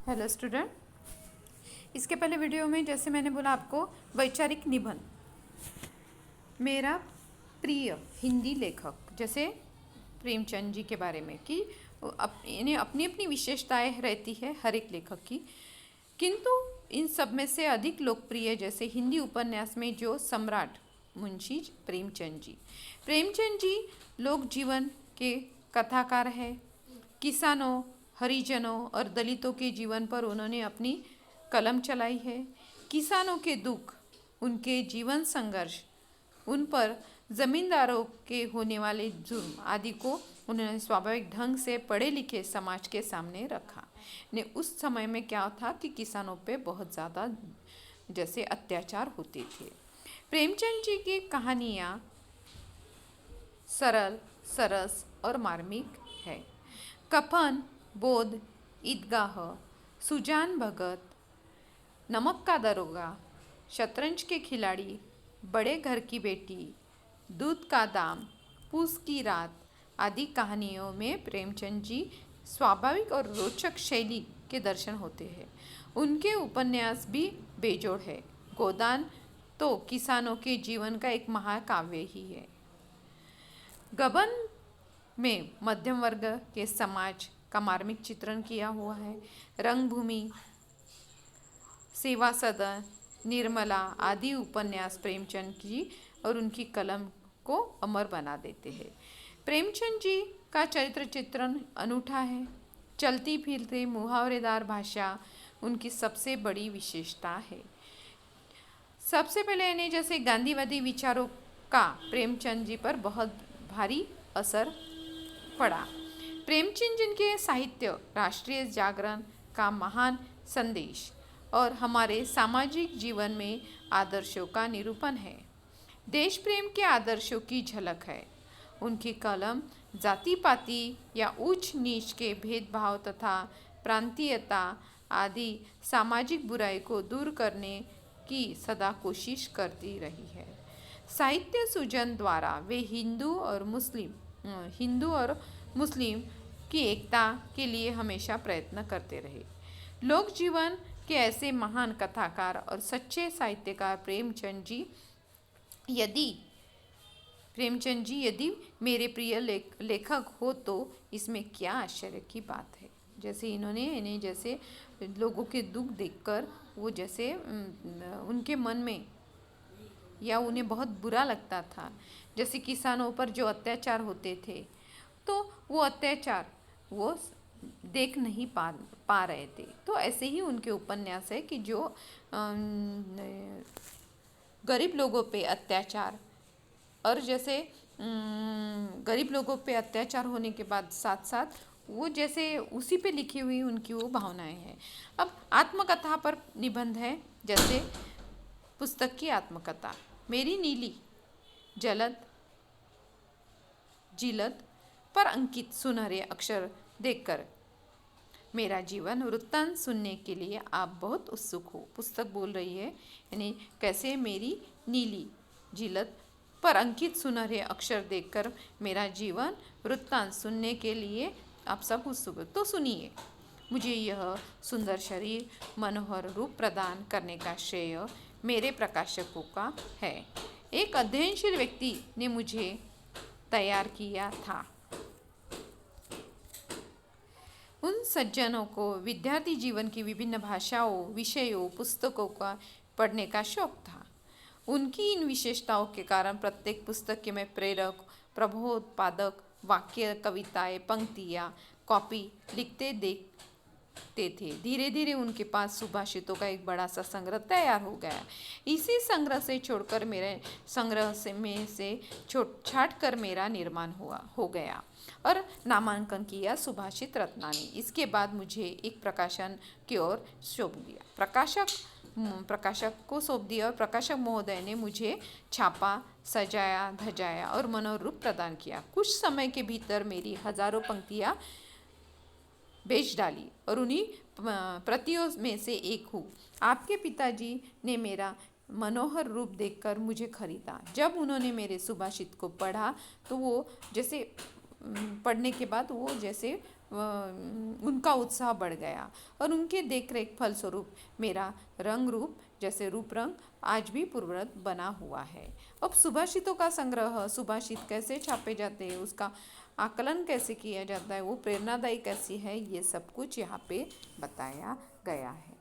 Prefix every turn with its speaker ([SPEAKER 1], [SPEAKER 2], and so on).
[SPEAKER 1] Hello student. इसके पहले video में जैसे मैंने बोला आपको वैचारिक निबंध, मेरा प्रिय हिंदी लेखक जैसे प्रेमचंद जी के बारे में कि इन्हें अपनी अपनी विशेषताएं रहती है हर एक लेखक की, किंतु इन सब में से अधिक लोकप्रिय जैसे हिंदी उपन्यास में जो सम्राट मुंशी प्रेमचंद जी लोक जीवन के कथाकार है। किसानों, हरिजनों और दलितों के जीवन पर उन्होंने अपनी कलम चलाई है। किसानों के दुख, उनके जीवन संघर्ष, उन पर जमींदारों के होने वाले जुर्म आदि को उन्होंने स्वाभाविक ढंग से पढ़े लिखे समाज के सामने रखा। ने उस समय में क्या था कि किसानों पे बहुत ज़्यादा जैसे अत्याचार होते थे। प्रेमचंद जी की कहानियाँ सरल, सरस और मार्मिक है। कफन, बोध, ईदगाह, सुजान भगत, नमक का दरोगा, शतरंज के खिलाड़ी, बड़े घर की बेटी, दूध का दाम, पूस की रात आदि कहानियों में प्रेमचंद जी स्वाभाविक और रोचक शैली के दर्शन होते हैं। उनके उपन्यास भी बेजोड़ है। गोदान तो किसानों के जीवन का एक महाकाव्य ही है। गबन में मध्यम वर्ग के समाज का मार्मिक चित्रण किया हुआ है। रंगभूमि, सेवा सदन, निर्मला आदि उपन्यास प्रेमचंद जी और उनकी कलम को अमर बना देते हैं। प्रेमचंद जी का चरित्र चित्रण अनूठा है। चलती फिरती मुहावरेदार भाषा उनकी सबसे बड़ी विशेषता है। सबसे पहले इन्हें जैसे गांधीवादी विचारों का प्रेमचंद जी पर बहुत भारी असर पड़ा। प्रेमचंद जी के साहित्य राष्ट्रीय जागरण का महान संदेश और हमारे सामाजिक जीवन में आदर्शों का निरूपण है। देश प्रेम के आदर्शों की झलक है। उनकी कलम जाति पाति या ऊंच नीच के भेदभाव तथा प्रांतीयता आदि सामाजिक बुराई को दूर करने की सदा कोशिश करती रही है। साहित्य सूजन द्वारा वे हिंदू और मुस्लिम की एकता के लिए हमेशा प्रयत्न करते रहे। लोक जीवन के ऐसे महान कथाकार और सच्चे साहित्यकार प्रेमचंद जी यदि मेरे प्रिय लेखक हो तो इसमें क्या आश्चर्य की बात है। जैसे इन्हें जैसे लोगों के दुख देखकर वो जैसे उनके मन में या उन्हें बहुत बुरा लगता था। जैसे किसानों पर जो अत्याचार होते थे तो वो अत्याचार वो देख नहीं पा रहे थे। तो ऐसे ही उनके उपन्यास है कि जो गरीब लोगों पे अत्याचार और जैसे गरीब लोगों पे अत्याचार होने के बाद साथ साथ वो जैसे उसी पे लिखी हुई उनकी वो भावनाएं हैं। अब आत्मकथा पर निबंध है। जैसे पुस्तक की आत्मकथा, मेरी नीली जिलद पर अंकित सुनहरे अक्षर देखकर मेरा जीवन वृत्तांत सुनने के लिए आप बहुत उत्सुक हो। पुस्तक बोल रही है यानी कैसे मेरी नीली जिलद पर अंकित सुनहरे अक्षर देखकर मेरा जीवन वृत्तांत सुनने के लिए आप सब उत्सुक हो। तो सुनिए, मुझे यह सुंदर शरीर मनोहर रूप प्रदान करने का श्रेय मेरे प्रकाशकों का है। एक अध्ययनशील व्यक्ति ने मुझे तैयार किया था। उन सज्जनों को विद्यार्थी जीवन की विभिन्न भाषाओं, विषयों, पुस्तकों का पढ़ने का शौक था। उनकी इन विशेषताओं के कारण प्रत्येक पुस्तक में प्रेरक, प्रबोधपादक वाक्य, कविताएं, पंक्तियाँ, कॉपी लिखते देखते थे। धीरे धीरे उनके पास सुभाषितों का एक बड़ा सा संग्रह तैयार हो गया। इसी संग्रह से छोड़कर मेरे संग्रह में से छाट कर मेरा निर्माण हो गया और नामांकन किया सुभाषित रत्नानी। इसके बाद मुझे एक प्रकाशन की ओर सौंप दिया। प्रकाशक को सौंप दिया और प्रकाशक महोदय ने मुझे छापा, सजाया, धजाया और मनोरूप प्रदान किया। कुछ समय के भीतर मेरी हजारों पंक्तियाँ बेच डाली और उन्हीं प्रतियों में से एक हूँ। आपके पिताजी ने मेरा मनोहर रूप देखकर मुझे खरीदा। जब उन्होंने मेरे सुभाषित को पढ़ा तो वो जैसे पढ़ने के बाद वो जैसे उनका उत्साह बढ़ गया और उनके देखरेख फलस्वरूप मेरा रंग रूप जैसे रूप रंग आज भी पूर्ववत बना हुआ है। अब सुभाषितों का संग्रह, सुभाषित कैसे छापे जाते हैं, उसका आकलन कैसे किया जाता है, वो प्रेरणादायी कैसी है, ये सब कुछ यहाँ पे बताया गया है।